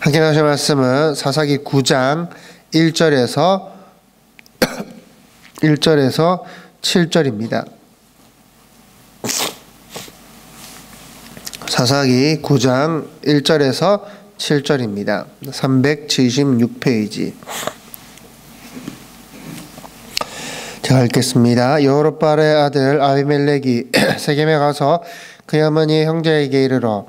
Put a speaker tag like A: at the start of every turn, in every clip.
A: 함께 하실 말씀은 사사기 9장 1절에서 7절입니다. 사사기 9장 1절에서 7절입니다. 376페이지. 제가 읽겠습니다. 여호르바알의 아들 아비멜렉이 세겜에 가서 그의 어머니의 형제에게 이르러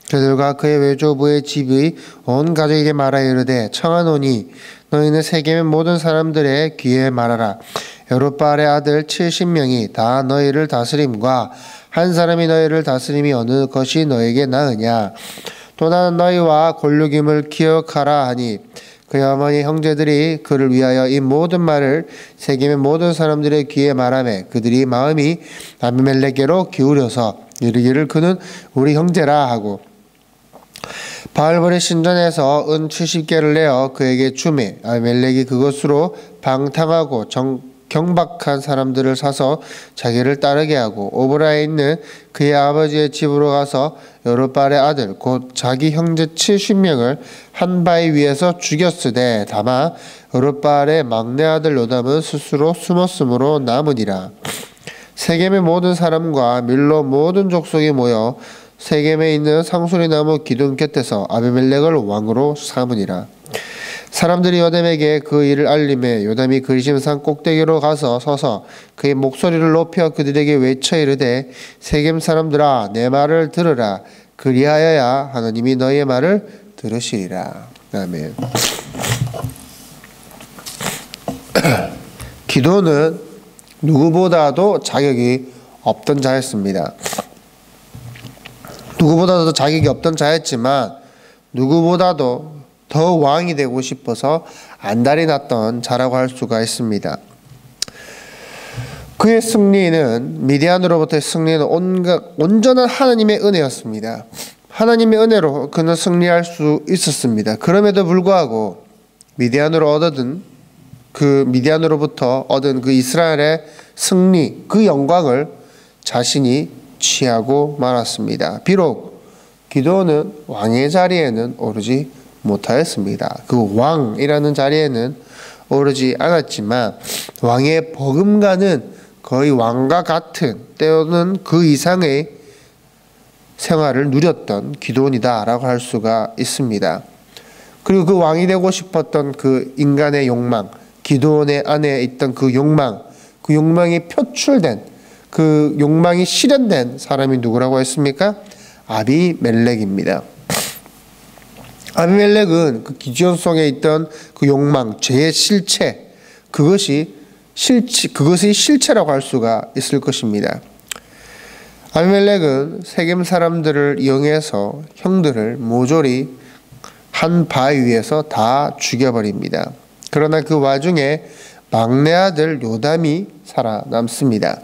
A: 그들과 그의 외조부의 집의 온 가족에게 말하여 이르되 청하노니 너희는 세겜의 모든 사람들의 귀에 말하라. 여호르바알의 아들 70명이 다 너희를 다스림과 한 사람이 너희를 다스림이 어느 것이 너에게 나으냐. 또 나는 너희와 골육임을 기억하라 하니 그의 어머니 형제들이 그를 위하여 이 모든 말을 세겜의 모든 사람들의 귀에 말하매 그들이 마음이 아비멜렉에게로 기울여서 이르기를 그는 우리 형제라 하고 바알볼의 신전에서 은 70개를 내어 그에게 주매 아비멜렉이 그것으로 방탕하고 경박한 사람들을 사서 자기를 따르게 하고 오브라에 있는 그의 아버지의 집으로 가서 여루바알의 아들 곧 자기 형제 70명을 한 바위 위에서 죽였으되 다만 여루바알의 막내 아들 요담은 스스로 숨었으므로 남으니라. 세겜의 모든 사람과 밀로 모든 족속이 모여 세겜에 있는 상수리나무 기둥 곁에서 아비멜렉을 왕으로 삼으니라. 사람들이 요담에게 그 일을 알림해 요담이 그리심산 꼭대기로 가서 서서 그의 목소리를 높여 그들에게 외쳐 이르되 세겜 사람들아 내 말을 들으라. 그리하여야 하나님이 너희의 말을 들으시리라. 아멘. 기도는 누구보다도 자격이 없던 자였습니다. 누구보다도 자격이 없던 자였지만 누구보다도 더 왕이 되고 싶어서 안달이 났던 자라고 할 수가 있습니다. 그의 승리는 미디안으로부터의 승리는 온전한 하나님의 은혜였습니다. 하나님의 은혜로 그는 승리할 수 있었습니다. 그럼에도 불구하고 미디안으로부터 얻은 그 이스라엘의 승리, 그 영광을 자신이 취하고 말았습니다. 비록 기도는 왕의 자리에는 오르지 못하였습니다. 그 왕이라는 자리에는 오르지 않았지만 왕의 버금가는 거의 왕과 같은 때로는 그 이상의 생활을 누렸던 기도원이다라고 할 수가 있습니다. 그리고 그 왕이 되고 싶었던 그 인간의 욕망, 기도원의 안에 있던 그 욕망이 표출된 그 욕망이 실현된 사람이 누구라고 했습니까? 아비멜렉입니다. 아비멜렉은 그 기지원 속에 있던 그 욕망, 죄의 실체, 그것이 실체라고 할 수가 있을 것입니다. 아비멜렉은 세겜 사람들을 이용해서 형들을 모조리 한 바위 위에서 다 죽여버립니다. 그러나 그 와중에 막내 아들 요담이 살아남습니다.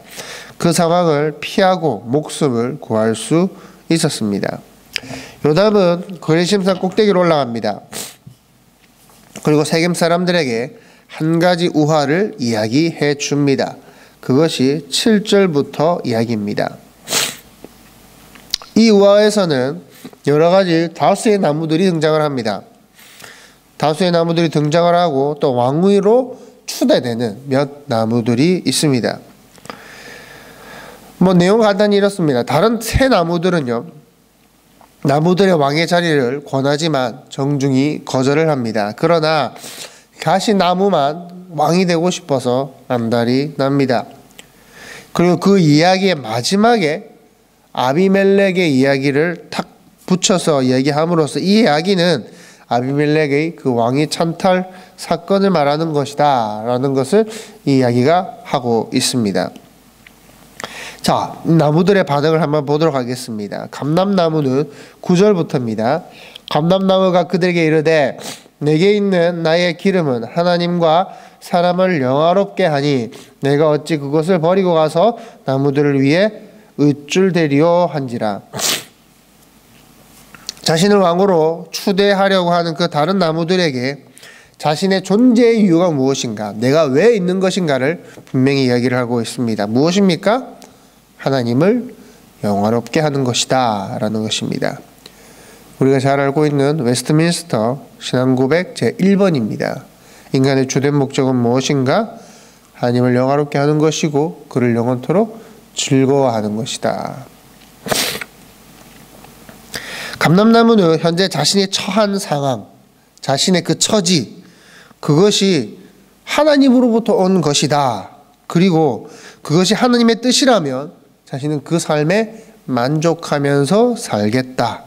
A: 그 상황을 피하고 목숨을 구할 수 있었습니다. 요담은 그리심산 꼭대기로 올라갑니다. 그리고 세겜 사람들에게 한 가지 우화를 이야기해 줍니다. 그것이 7절부터 이야기입니다. 이 우화에서는 여러 가지 다수의 나무들이 등장을 합니다. 다수의 나무들이 등장을 하고 또 왕위로 추대되는 몇 나무들이 있습니다. 내용 간단히 이렇습니다. 다른 새 나무들은요, 나무들의 왕의 자리를 권하지만 정중히 거절을 합니다. 그러나 가시나무만 왕이 되고 싶어서 안달이 납니다. 그리고 그 이야기의 마지막에 아비멜렉의 이야기를 탁 붙여서 이야기함으로써 이 이야기는 아비멜렉의 그 왕위 찬탈 사건을 말하는 것이다 라는 것을 이 이야기가 하고 있습니다. 자, 나무들의 반응을 한번 보도록 하겠습니다. 감람나무는 9절부터입니다. 감람나무가 그들에게 이르되 내게 있는 나의 기름은 하나님과 사람을 영화롭게 하니 내가 어찌 그것을 버리고 가서 나무들을 위해 으쭐대리오 한지라. 자신을 왕으로 추대하려고 하는 그 다른 나무들에게 자신의 존재의 이유가 무엇인가, 내가 왜 있는 것인가를 분명히 이야기를 하고 있습니다. 무엇입니까? 하나님을 영화롭게 하는 것이다 라는 것입니다. 우리가 잘 알고 있는 웨스트민스터 신앙고백 제1번입니다. 인간의 주된 목적은 무엇인가? 하나님을 영화롭게 하는 것이고 그를 영원토록 즐거워하는 것이다. 감람나무는 현재 자신이 처한 상황, 자신의 그 처지, 그것이 하나님으로부터 온 것이다. 그리고 그것이 하나님의 뜻이라면 자신은 그 삶에 만족하면서 살겠다.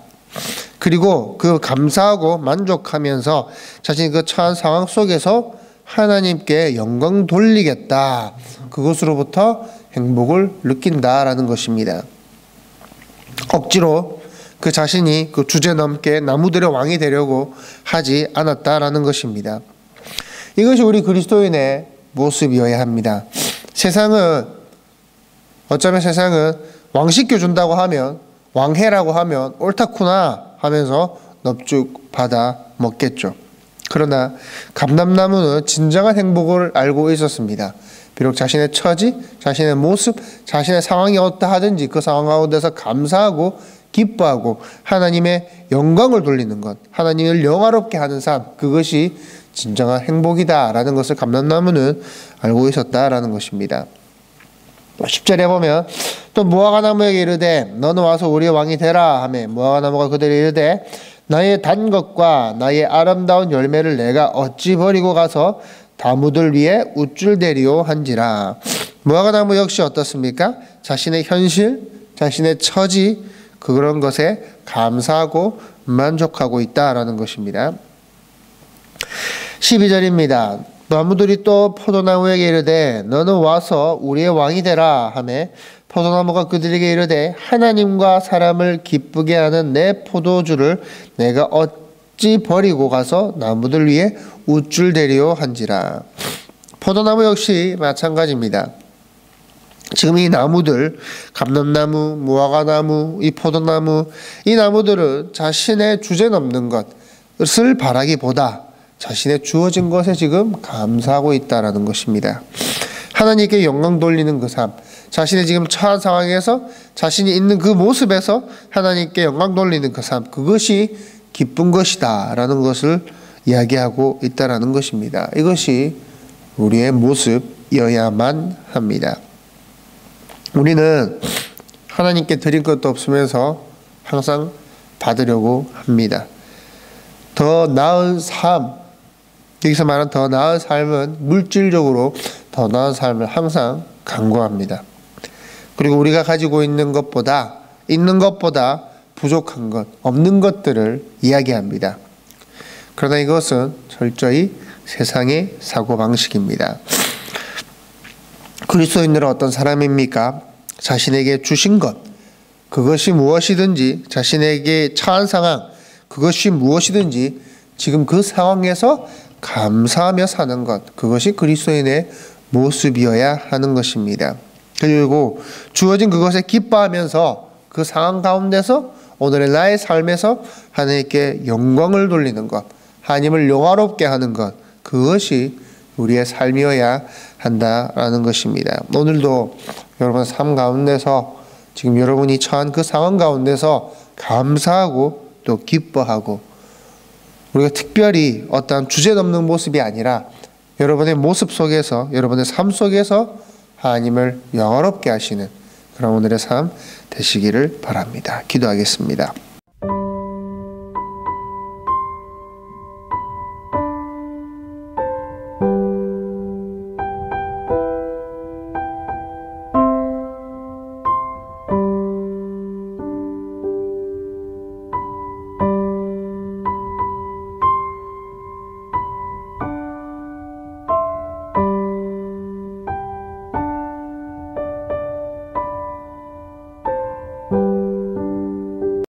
A: 그리고 그 감사하고 만족하면서 자신이 그 처한 상황 속에서 하나님께 영광 돌리겠다. 그것으로부터 행복을 느낀다라는 것입니다. 억지로 그 자신이 그 주제넘게 나무들의 왕이 되려고 하지 않았다라는 것입니다. 이것이 우리 그리스도인의 모습이어야 합니다. 어쩌면 세상은 왕시켜준다고 하면, 왕해라고 하면 옳다구나 하면서 넙죽 받아 먹겠죠. 그러나 감람나무는 진정한 행복을 알고 있었습니다. 비록 자신의 처지, 자신의 모습, 자신의 상황이 어떠하든지 그 상황 가운데서 감사하고 기뻐하고 하나님의 영광을 돌리는 것, 하나님을 영화롭게 하는 삶, 그것이 진정한 행복이다라는 것을 감람나무는 알고 있었다라는 것입니다. 10절에 보면 또 무화과나무에게 이르되 너는 와서 우리의 왕이 되라 하매 무화과나무가 그들에게 이르되 나의 단 것과 나의 아름다운 열매를 내가 어찌 버리고 가서 나무들 위에 우쭐대리오 한지라. 무화과나무 역시 어떻습니까? 자신의 현실, 자신의 처지, 그런 것에 감사하고 만족하고 있다라는 것입니다. 12절입니다. 나무들이 또 포도나무에게 이르되 너는 와서 우리의 왕이 되라 하매 포도나무가 그들에게 이르되 하나님과 사람을 기쁘게 하는 내 포도주를 내가 어찌 버리고 가서 나무들 위에 우쭐대리오 한지라. 포도나무 역시 마찬가지입니다. 지금 이 나무들, 감람나무, 무화과나무, 이 포도나무, 이 나무들은 자신의 주제넘는 것을 바라기보다 자신의 주어진 것에 지금 감사하고 있다라는 것입니다. 하나님께 영광 돌리는 그 삶, 자신의 지금 처한 상황에서 자신이 있는 그 모습에서 하나님께 영광 돌리는 그 삶, 그것이 기쁜 것이다 라는 것을 이야기하고 있다라는 것입니다. 이것이 우리의 모습이어야만 합니다. 우리는 하나님께 드릴 것도 없으면서 항상 받으려고 합니다. 더 나은 삶, 여기서 말하는 더 나은 삶은 물질적으로 더 나은 삶을 항상 강구합니다. 그리고 우리가 가지고 있는 것보다 부족한 것, 없는 것들을 이야기합니다. 그러나 이것은 철저히 세상의 사고방식입니다. 그리스도인들은 어떤 사람입니까? 자신에게 주신 것, 그것이 무엇이든지, 자신에게 처한 상황, 그것이 무엇이든지 지금 그 상황에서 감사하며 사는 것, 그것이 그리스도인의 모습이어야 하는 것입니다. 그리고 주어진 그것에 기뻐하면서 그 상황 가운데서 오늘의 나의 삶에서 하나님께 영광을 돌리는 것, 하나님을 영화롭게 하는 것, 그것이 우리의 삶이어야 한다라는 것입니다. 오늘도 여러분 삶 가운데서 지금 여러분이 처한 그 상황 가운데서 감사하고 또 기뻐하고, 우리가 특별히 어떠한 주제넘는 모습이 아니라 여러분의 모습 속에서, 여러분의 삶 속에서 하나님을 영화롭게 하시는 그런 오늘의 삶 되시기를 바랍니다. 기도하겠습니다.